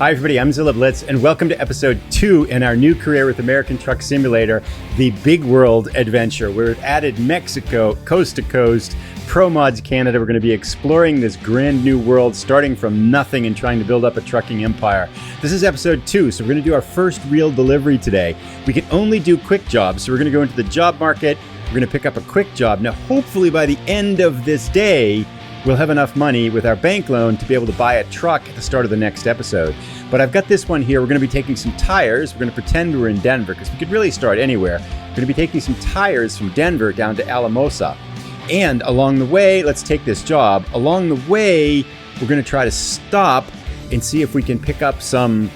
Hi everybody, I'm Zilla Blitz, and welcome to episode 2 in our new career with American Truck Simulator, the Big World Adventure. We've added Mexico, coast to coast, Promods Canada. We're going to be exploring this brand new world, starting from nothing and trying to build up a trucking empire. This is episode 2, so we're going to do our first real delivery today. We can only do quick jobs, so we're going to go into the job market. We're going to pick up a quick job. Now, hopefully by the end of this day, we'll have enough money with our bank loan to be able to buy a truck at the start of the next episode. But I've got this one here. We're going to be taking some tires. We're going to pretend we're in Denver because we could really start anywhere. We're going to be taking some tires from Denver down to Alamosa. And along the way, let's take this job. Along the way, we're going to try to stop and see if we can pick up some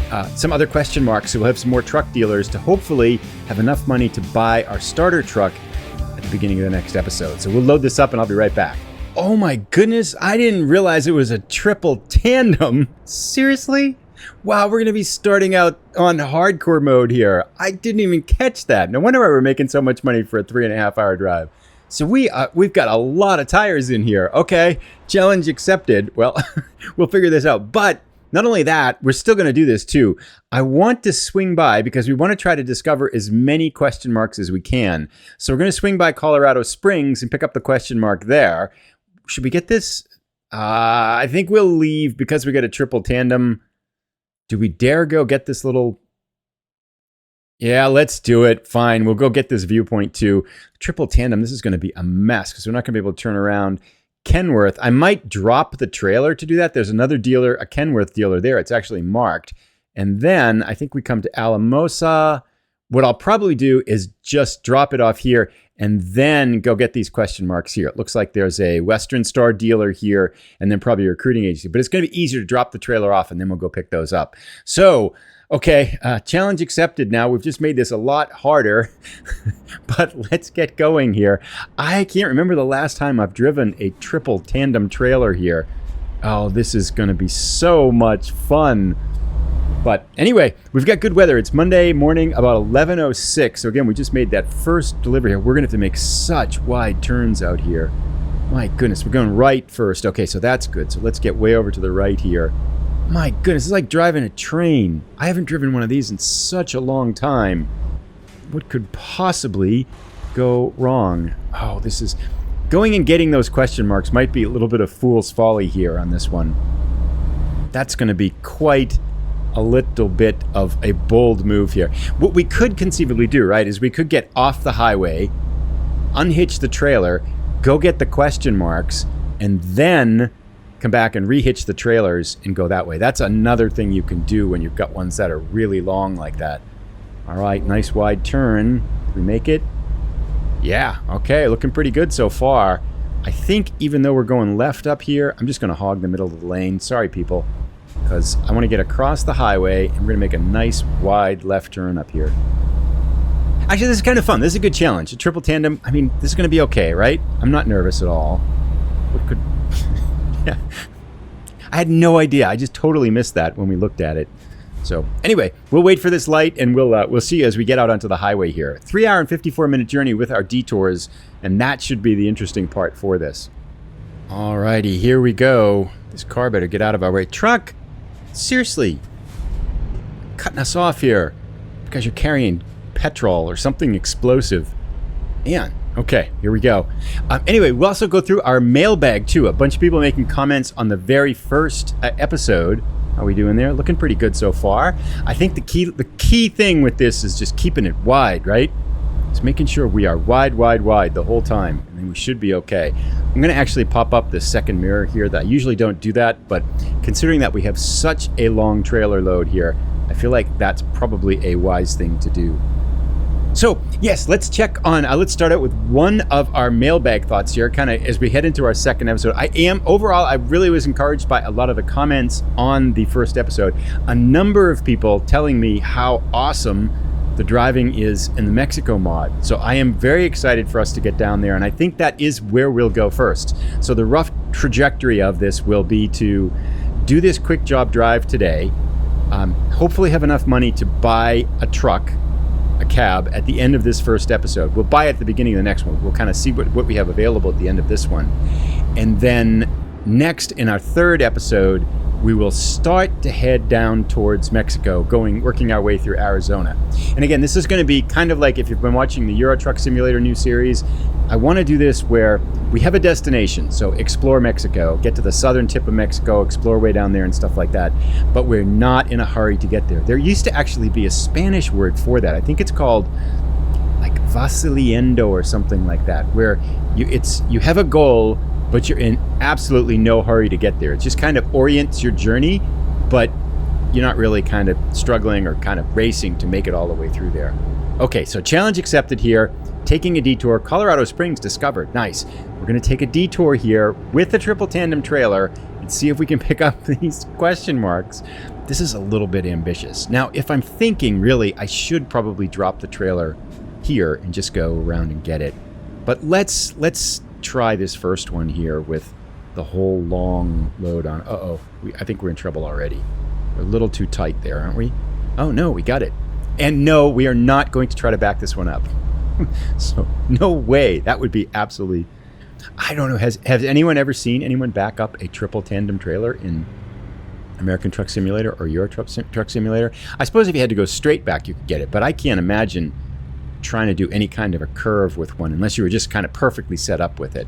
other question marks. So we'll have some more truck dealers to hopefully have enough money to buy our starter truck at the beginning of the next episode. So we'll load this up and I'll be right back. Oh my goodness, I didn't realize it was a triple tandem. Seriously? Wow, we're going to be starting out on hardcore mode here. I didn't even catch that. No wonder why we're making so much money for a 3.5-hour drive. So we've got a lot of tires in here. Okay, challenge accepted. Well, we'll figure this out. But not only that, we're still going to do this too. I want to swing by because we want to try to discover as many question marks as we can. So we're going to swing by Colorado Springs and pick up the question mark there. Should we get this? I think we'll leave because we got a triple tandem. Do we dare go get this little... Yeah, let's do it. Fine, we'll go get this viewpoint too. Triple tandem, this is going to be a mess because we're not going to be able to turn around. Kenworth, I might drop the trailer to do that. There's another dealer, a Kenworth dealer there. It's actually marked. And then I think we come to Alamosa. What I'll probably do is just drop it off here and then go get these question marks here. It looks like there's a Western Star dealer here and then probably a recruiting agency. But it's going to be easier to drop the trailer off and then we'll go pick those up. So, okay, challenge accepted now. We've just made this a lot harder, but let's get going here. I can't remember the last time I've driven a triple tandem trailer here. Oh, this is going to be so much fun. But anyway, we've got good weather. It's Monday morning, about 11:06. So again, we just made that first delivery here. We're going to have to make such wide turns out here. My goodness, we're going right first. Okay, so that's good. So let's get way over to the right here. My goodness, it's like driving a train. I haven't driven one of these in such a long time. What could possibly go wrong? Oh, this is... Going and getting those question marks might be a little bit of fool's folly here on this one. That's going to be quite a little bit of a bold move here. What we could conceivably do, right, is we could get off the highway, unhitch the trailer, go get the question marks, and then come back and rehitch the trailers and go that way. That's another thing you can do when you've got ones that are really long like that. All right, nice wide turn. Did we make it? Yeah, okay, looking pretty good so far. I think even though we're going left up here, I'm just going to hog the middle of the lane. Sorry, people. Because I want to get across the highway and we're going to make a nice wide left turn up here. Actually, this is kind of fun. This is a good challenge. A triple tandem, I mean, this is going to be okay, right? I'm not nervous at all. What could... yeah. I had no idea. I just totally missed that when we looked at it. So anyway, we'll wait for this light and we'll see as we get out onto the highway here. 3-hour and 54-minute journey with our detours, and that should be the interesting part for this. Alrighty, here we go. This car better get out of our way. Truck! Seriously, cutting us off here because you're carrying petrol or something explosive. Man, okay, here we go. Anyway, we'll also go through our mailbag too. A bunch of people making comments on the very first episode. How are we doing there? Looking pretty good so far. I think the key thing with this is just keeping it wide, right? Just making sure we are wide the whole time, and then we should be okay. I'm going to actually pop up the second mirror here. That I usually don't do that, but considering that we have such a long trailer load here, I feel like that's probably a wise thing to do. So yes, let's check on, let's start out with one of our mailbag thoughts here, kind of as we head into our second episode. Overall, I really was encouraged by a lot of the comments on the first episode. A number of people telling me how awesome the driving is in the Mexico mod. So I am very excited for us to get down there, and I think that is where we'll go first. So the rough trajectory of this will be to do this quick job drive today, hopefully have enough money to buy a truck, a cab, at the end of this first episode. We'll buy it at the beginning of the next one. We'll kind of see what we have available at the end of this one. And then next, in our third episode, we will start to head down towards Mexico, working our way through Arizona. And again, this is going to be kind of like if you've been watching the Euro Truck Simulator new series. I want to do this where we have a destination. So explore Mexico, get to the southern tip of Mexico, explore way down there and stuff like that. But we're not in a hurry to get there. There used to actually be a Spanish word for that. I think it's called like vasiliendo or something like that, where you have a goal, but you're in absolutely no hurry to get there. It just kind of orients your journey, but you're not really kind of struggling or kind of racing to make it all the way through there. Okay, so challenge accepted here. Taking a detour, Colorado Springs discovered. Nice. We're going to take a detour here with the triple tandem trailer and see if we can pick up these question marks. This is a little bit ambitious. Now, if I'm thinking, really, I should probably drop the trailer here and just go around and get it. But let's try this first one here with the whole long load on. I think we're in trouble already. We're a little too tight there, aren't we? Oh no, we got it. And no, we are not going to try to back this one up. So no way. That would be absolutely, I don't know. Has anyone ever seen anyone back up a triple tandem trailer in American Truck Simulator or Euro Truck Simulator? I suppose if you had to go straight back, you could get it, but I can't imagine trying to do any kind of a curve with one unless you were just kind of perfectly set up with it.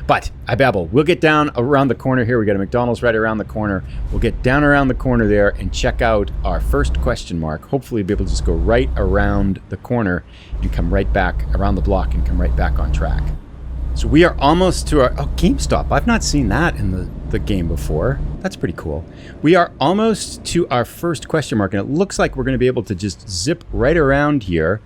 But I babble. We'll get down around the corner here. We got a McDonald's right around the corner. We'll get down around the corner there and check out our first question mark. Hopefully be able to just go right around the corner and come right back around the block and come right back on track. So we are almost to our GameStop. I've not seen that in the game before. That's pretty cool. We are almost to our first question mark, and it looks like we're going to be able to just zip right around here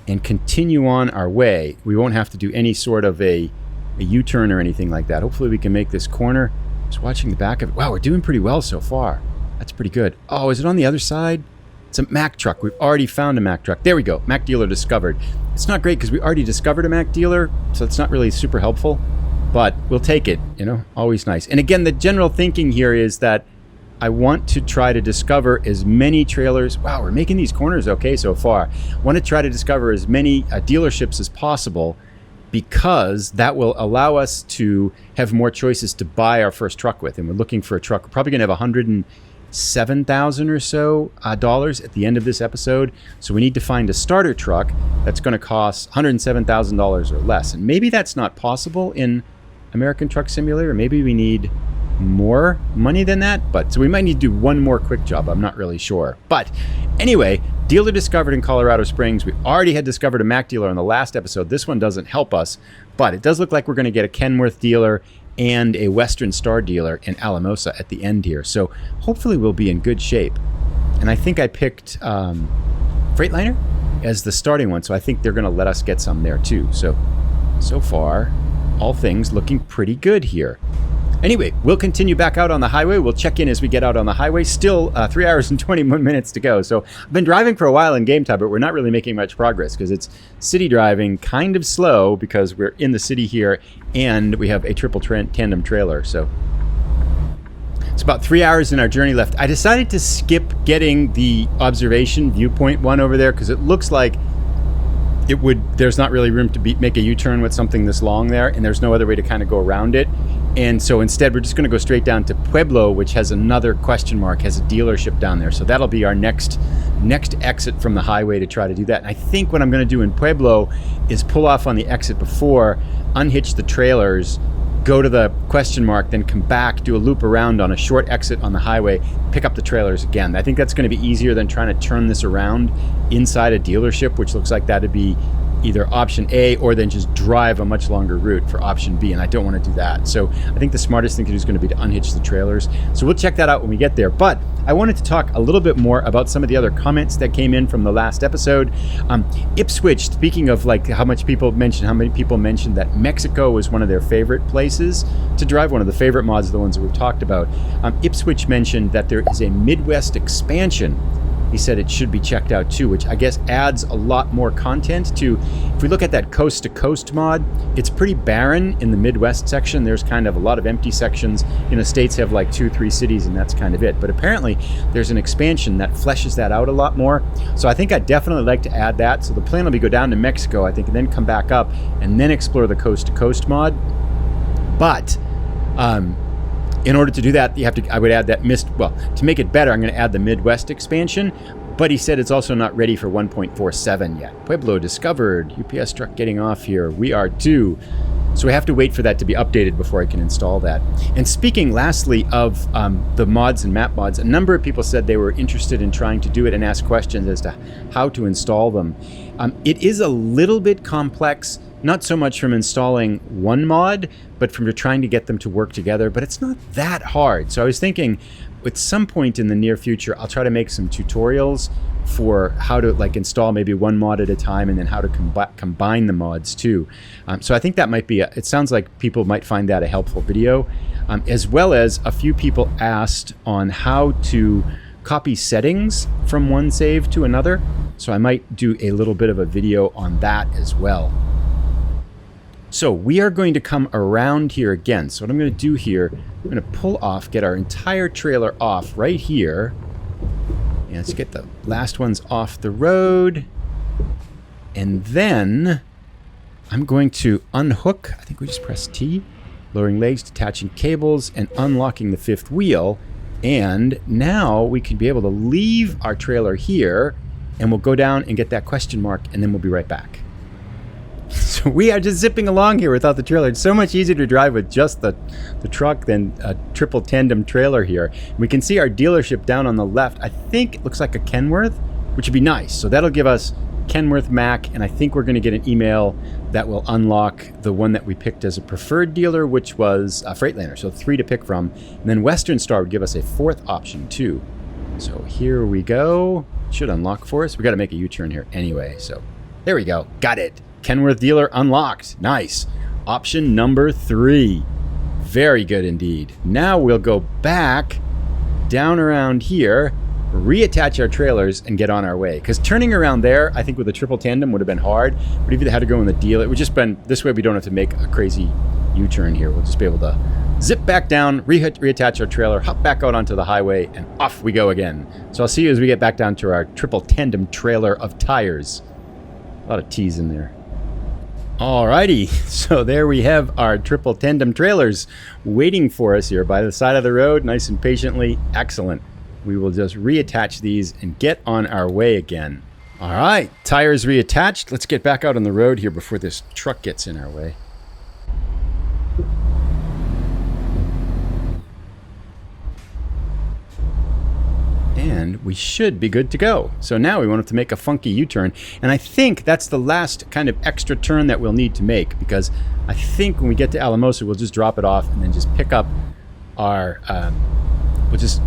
and continue on our way. We won't have to do any sort of a U-turn or anything like that. Hopefully we can make this corner. Just watching the back of it. Wow, we're doing pretty well so far. That's pretty good. Oh, is it on the other side? It's a Mack truck. We've already found a Mack truck. There we go. Mack dealer discovered. It's not great because we already discovered a Mack dealer, so it's not really super helpful, but we'll take it, always nice. And again, the general thinking here is that I want to try to discover as many trailers. Wow, we're making these corners okay so far. I want to try to discover as many dealerships as possible because that will allow us to have more choices to buy our first truck with. And we're looking for a truck. We're probably going to have $107,000 or so dollars at the end of this episode. So we need to find a starter truck that's going to cost $107,000 or less. And maybe that's not possible in American Truck Simulator. Maybe we need more money than that, but so we might need to do one more quick job. I'm not really sure. But anyway, dealer discovered in Colorado Springs. We already had discovered a Mack dealer in the last episode. This one doesn't help us, but it does look like we're going to get a Kenworth dealer and a Western Star dealer in Alamosa at the end here. So hopefully we'll be in good shape. And I think I picked Freightliner as the starting one, so I think they're going to let us get some there too. So far, all things looking pretty good here. Anyway, we'll continue back out on the highway. We'll check in as we get out on the highway. Still 3 hours and 21 minutes to go. So I've been driving for a while in GameStop, but we're not really making much progress because it's city driving, kind of slow because we're in the city here and we have a triple tandem trailer. So it's about 3 hours in our journey left. I decided to skip getting the observation viewpoint one over there because it looks like there's not really room to make a U-turn with something this long there, and there's no other way to kind of go around it. And so instead, we're just going to go straight down to Pueblo, which has another question mark, has a dealership down there. So that'll be our next exit from the highway to try to do that. And I think what I'm going to do in Pueblo is pull off on the exit before, unhitch the trailers, go to the question mark, then come back, do a loop around on a short exit on the highway, pick up the trailers again. I think that's going to be easier than trying to turn this around inside a dealership, which looks like that'd be either option A or then just drive a much longer route for option B, and I don't want to do that. So I think the smartest thing to do is going to be to unhitch the trailers. So we'll check that out when we get there. But I wanted to talk a little bit more about some of the other comments that came in from the last episode. Ipswich, speaking of like how many people mentioned that Mexico was one of their favorite places to drive, one of the favorite mods, the ones that we've talked about. Ipswich mentioned that there is a Midwest expansion. He said it should be checked out too, which I guess adds a lot more content to, if we look at that coast to coast mod, it's pretty barren in the Midwest section. There's kind of a lot of empty sections. The states have like 2-3 cities and that's kind of it. But apparently there's an expansion that fleshes that out a lot more. So I think I'd definitely like to add that. So the plan will be go down to Mexico, I think, and then come back up and then explore the coast to coast mod. But In order to do that, I would add that to make it better, I'm going to add the Midwest expansion. But he said it's also not ready for 1.47 yet. Pueblo discovered. UPS truck getting off here. We are too. So we have to wait for that to be updated before I can install that. And speaking lastly of the mods and map mods, a number of people said they were interested in trying to do it and ask questions as to how to install them. It is a little bit complex, not so much from installing one mod, but from trying to get them to work together. But it's not that hard. So I was thinking, at some point in the near future, I'll try to make some tutorials for how to install maybe one mod at a time, and then how to combine the mods too. So I think that might be, it sounds like people might find that a helpful video, as well as a few people asked on how to copy settings from one save to another. So I might do a little bit of a video on that as well. So we are going to come around here again. So what I'm going to do here, I'm going to pull off, get our entire trailer off right here. And let's get the last ones off the road. And then I'm going to unhook, I think we just press T, lowering legs, detaching cables, and unlocking the fifth wheel. And now we can be able to leave our trailer here, and we'll go down and get that question mark, and then we'll be right back. So we are just zipping along here without the trailer. It's so much easier to drive with just the truck than a triple tandem trailer here. We can see our dealership down on the left. I think it looks like a Kenworth, which would be nice. So that'll give us Kenworth Mac, and I think we're going to get an email that will unlock the one that we picked as a preferred dealer, which was a Freightliner. So 3 to pick from. And then Western Star would give us a 4th option too. So here we go. Should unlock for us. We got to make a U-turn here anyway. So there we go. Got it. Kenworth dealer unlocked. Nice. Option number 3. Very good indeed. Now we'll go back down around here, reattach our trailers, and get on our way. Because turning around there, I think with a triple tandem would have been hard. But if you had to go in the deal, it would just been this way. We don't have to make a crazy U-turn here. We'll just be able to zip back down, reattach our trailer, hop back out onto the highway, and off we go again. So I'll see you as we get back down to our triple tandem trailer of tires. A lot of T's in there. Alrighty, so there we have our triple tandem trailers waiting for us here by the side of the road, nice and patiently. Excellent. We will just reattach these and get on our way again. Alright, tires reattached. Let's get back out on the road here before this truck gets in our way. And we should be good to go. So now we want to make a funky U-turn. And I think that's the last kind of extra turn that we'll need to make, because I think when we get to Alamosa, we'll just drop it off and then just pick up our, we'll just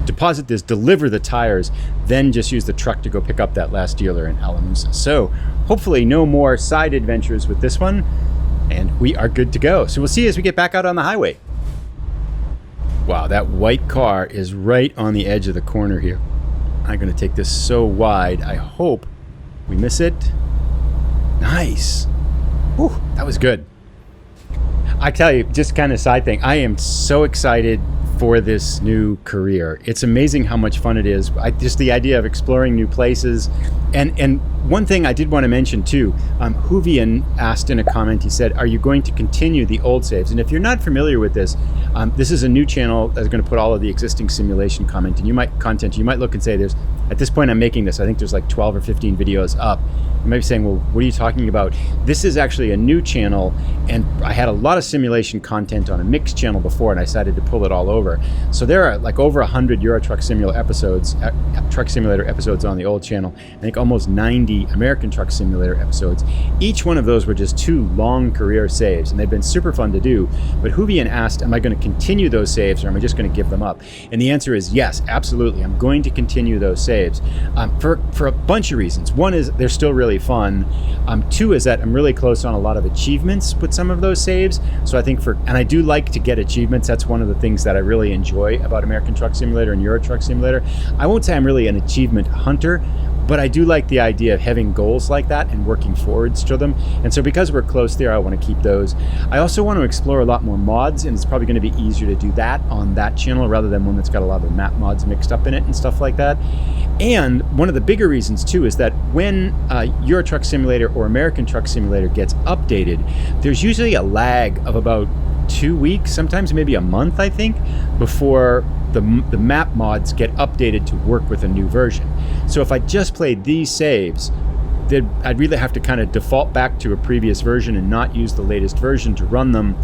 deposit this, deliver the tires, then just use the truck to go pick up that last dealer in Alamosa. So hopefully no more side adventures with this one, and we are good to go. So we'll see you as we get back out on the highway. Wow, that white car is right on the edge of the corner here. I'm going to take this so wide. I hope we miss it. Nice. Whew, that was good. I tell you, just kind of side thing, I am so excited for this new career. It's amazing how much fun it is. Just the idea of exploring new places. And one thing I did want to mention too, Huvian asked in a comment, he said, are you going to continue the old saves? And if you're not familiar with this, this is a new channel that's going to put all of the existing simulation content. And you might look and say, there's, at this point I'm making this, I think there's like 12 or 15 videos up. You might be saying, well, what are you talking about? This is actually a new channel, and I had a lot of simulation content on a mixed channel before, and I decided to pull it all over. So there are like over 100 Euro Truck Simulator episodes on the old channel. I think almost 90 American Truck Simulator episodes. Each one of those were just 2 long career saves, and they've been super fun to do. But Huvian asked, am I going to continue those saves, or am I just going to give them up? And the answer is yes, absolutely. I'm going to continue those saves for a bunch of reasons. One is they're still really fun. 2 is that I'm really close on a lot of achievements with some of those saves. So I think and I do like to get achievements. That's one of the things that I really enjoy about American Truck Simulator and Euro Truck Simulator. I won't say I'm really an achievement hunter, but I do like the idea of having goals like that and working forwards to them. And so because we're close there, I want to keep those. I also want to explore a lot more mods, and it's probably going to be easier to do that on that channel rather than one that's got a lot of map mods mixed up in it and stuff like that. And one of the bigger reasons too is that when Euro Truck Simulator or American Truck Simulator gets updated, there's usually a lag of about 2 weeks, sometimes maybe a month, I think, before the map mods get updated to work with a new version. So if I just played these saves, then I'd really have to kind of default back to a previous version and not use the latest version to run them,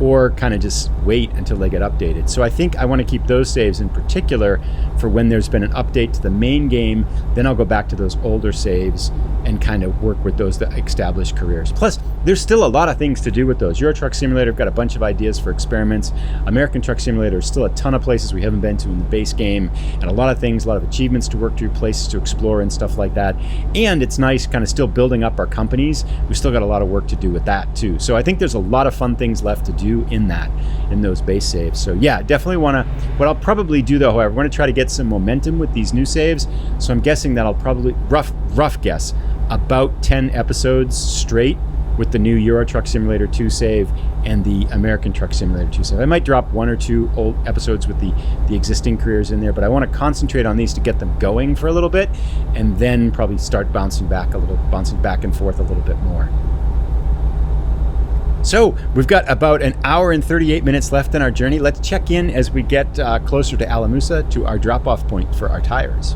or kind of just wait until they get updated. So I think I want to keep those saves in particular for when there's been an update to the main game. Then I'll go back to those older saves and kind of work with those established careers. Plus, there's still a lot of things to do with those. Euro Truck Simulator, I've got a bunch of ideas for experiments. American Truck Simulator, still a ton of places we haven't been to in the base game, and a lot of things, a lot of achievements to work through, places to explore and stuff like that. And it's nice kind of still building up our companies. We've still got a lot of work to do with that too. So I think there's a lot of fun things left to do in those base saves. So yeah, definitely want to, what I'll probably do though, however, I want to try to get some momentum with these new saves. So I'm guessing that I'll probably, rough guess, about 10 episodes straight with the new Euro Truck Simulator 2 save and the American Truck Simulator 2 save. I might drop 1 or 2 old episodes with the existing careers in there, but I want to concentrate on these to get them going for a little bit, and then probably start bouncing back and forth a little bit more. So we've got about an hour and 38 minutes left in our journey. Let's check in as we get closer to Alamosa, to our drop-off point for our tires.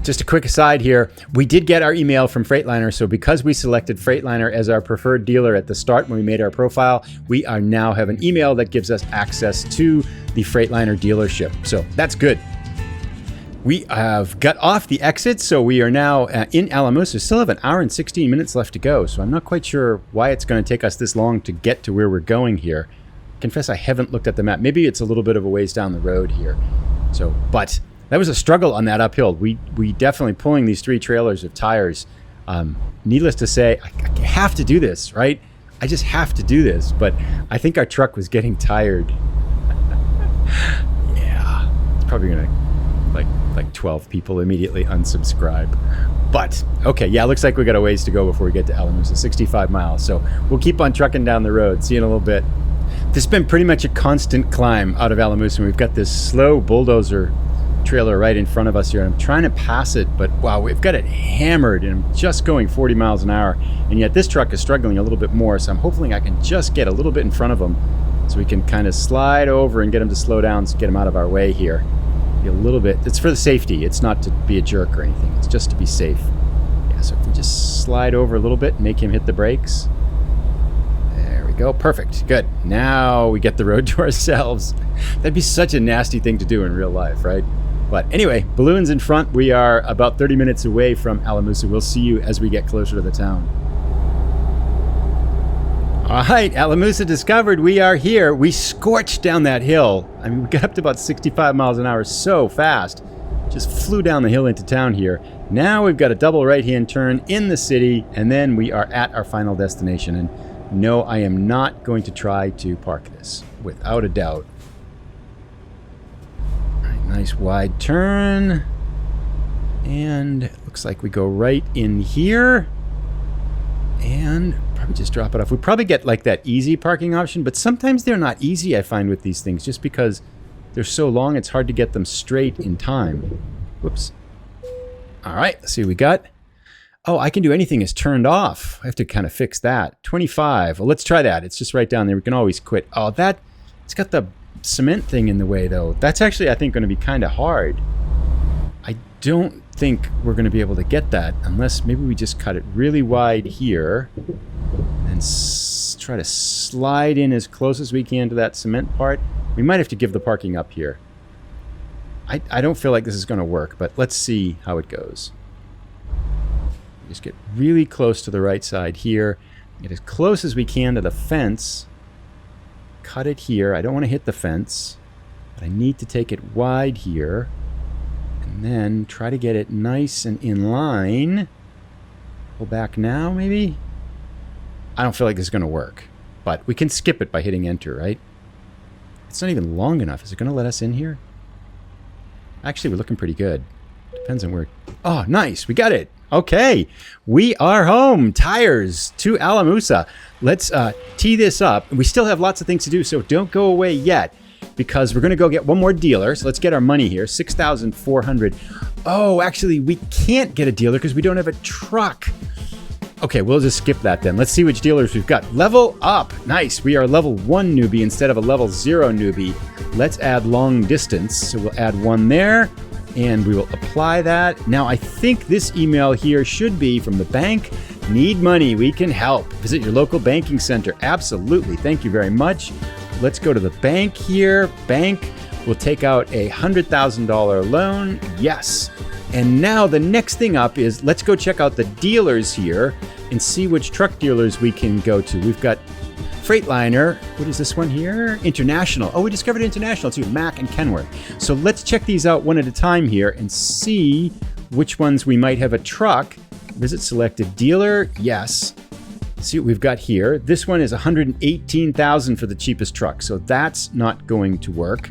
Just a quick aside here, we did get our email from Freightliner, so because we selected Freightliner as our preferred dealer at the start when we made our profile, we are now have an email that gives us access to the Freightliner dealership. So that's good. We have got off the exit, so we are now in Alamosa. Still have an hour and 16 minutes left to go, so I'm not quite sure why it's going to take us this long to get to where we're going here. Confess I haven't looked at the map. Maybe it's a little bit of a ways down the road here. So, but that was a struggle on that uphill. We definitely pulling these 3 trailers of tires. Needless to say, I have to do this, right? I just have to do this, but I think our truck was getting tired. Yeah, it's probably going to like 12 people immediately unsubscribe. But okay, yeah, looks like we got a ways to go before we get to Alamosa, 65 miles. So we'll keep on trucking down the road. See you in a little bit. This has been pretty much a constant climb out of Alamosa, and we've got this slow bulldozer trailer right in front of us here. I'm trying to pass it, but wow, we've got it hammered, and I'm just going 40 miles an hour, and yet this truck is struggling a little bit more, so I'm hoping I can just get a little bit in front of him so we can kind of slide over and get him to slow down, so get him out of our way here. Be a little bit, it's for the safety, it's not to be a jerk or anything, it's just to be safe. Yeah, so if we just slide over a little bit and make him hit the brakes. There we go, perfect, good. Now we get the road to ourselves. That'd be such a nasty thing to do in real life, right? But anyway, balloons in front. We are about 30 minutes away from Alamosa. We'll see you as we get closer to the town. All right, Alamosa discovered. We are here. We scorched down that hill. I mean, we got up to about 65 miles an hour so fast. Just flew down the hill into town here. Now we've got a double right-hand turn in the city, and then we are at our final destination. And no, I am not going to try to park this, without a doubt. Nice wide turn, and it looks like we go right in here and probably just drop it off. We probably get like that easy parking option, but sometimes they're not easy, I find, with these things, just because they're so long it's hard to get them straight in time. Whoops. All right, let's see what we got. Oh, I can do anything is turned off. I have to kind of fix that. 25. Well, let's try that. It's just right down there. We can always quit. Oh, it's got the cement thing in the way, though. That's actually, I think, going to be kind of hard. I don't think we're going to be able to get that unless maybe we just cut it really wide here and try to slide in as close as we can to that cement part. We might have to give the parking up here. I don't feel like this is going to work, but let's see how it goes. Just get really close to the right side here. Get as close as we can to the fence. Cut it here. I don't want to hit the fence, but I need to take it wide here. And then try to get it nice and in line. Pull back now, maybe? I don't feel like this is going to work, but we can skip it by hitting enter, right? It's not even long enough. Is it going to let us in here? Actually, we're looking pretty good. Depends on where. Oh, nice. We got it. Okay. We are home. Tires to Alamosa. Let's tee this up. We still have lots of things to do, so don't go away yet, because we're going to go get one more dealer. So let's get our money here. 6,400. Oh, actually, we can't get a dealer because we don't have a truck. Okay, we'll just skip that then. Let's see which dealers we've got. Level up. Nice. We are level 1 newbie instead of a level 0 newbie. Let's add long distance. So we'll add 1 there and we will apply that. Now I think this email here should be from the bank. Need money, we can help. Visit your local banking center. Absolutely. Thank you very much. Let's go to the bank here. Bank will take out a $100,000 loan. Yes. And now the next thing up is let's go check out the dealers here and see which truck dealers we can go to. We've got Freightliner. What is this one here? International. Oh, we discovered International too, Mack and Kenworth. So let's check these out one at a time here and see which ones we might have a truck. Visit selected dealer. Yes. See what we've got here. This one is $118,000 for the cheapest truck. So that's not going to work.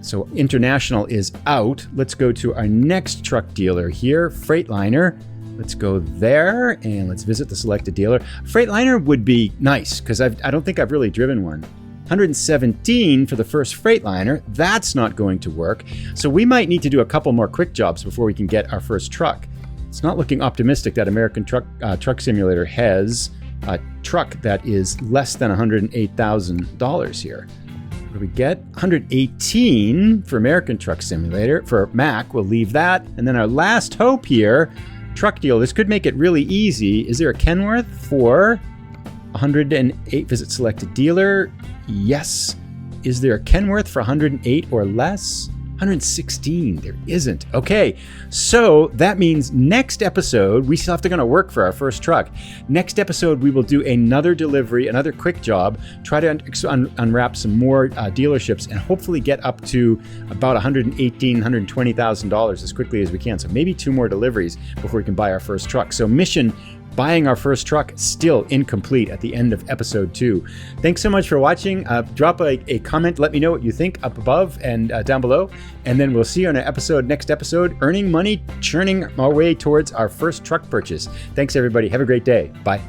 So International is out. Let's go to our next truck dealer here, Freightliner. Let's go there and let's visit the selected dealer. Freightliner would be nice because I don't think I've really driven one. 117 for the first Freightliner. That's not going to work. So we might need to do a couple more quick jobs before we can get our first truck. It's not looking optimistic that American Truck Simulator has a truck that is less than $108,000 here. What do we get? 118 for American Truck Simulator. For Mack, we'll leave that. And then our last hope here, truck deal. This could make it really easy. Is there a Kenworth for 108? Visit selected dealer. Yes. Is there a Kenworth for 108 or less? 116. There isn't. Okay, so that means next episode, we still have to go to work for our first truck. Next episode, we will do another delivery, another quick job, try to unwrap some more dealerships and hopefully get up to about $118,000, $120,000 as quickly as we can. So maybe 2 more deliveries before we can buy our first truck. So mission buying our first truck still incomplete at the end of episode 2. Thanks so much for watching. Drop a comment. Let me know what you think up above and down below. And then we'll see you on an next episode, earning money, churning our way towards our first truck purchase. Thanks, everybody. Have a great day. Bye.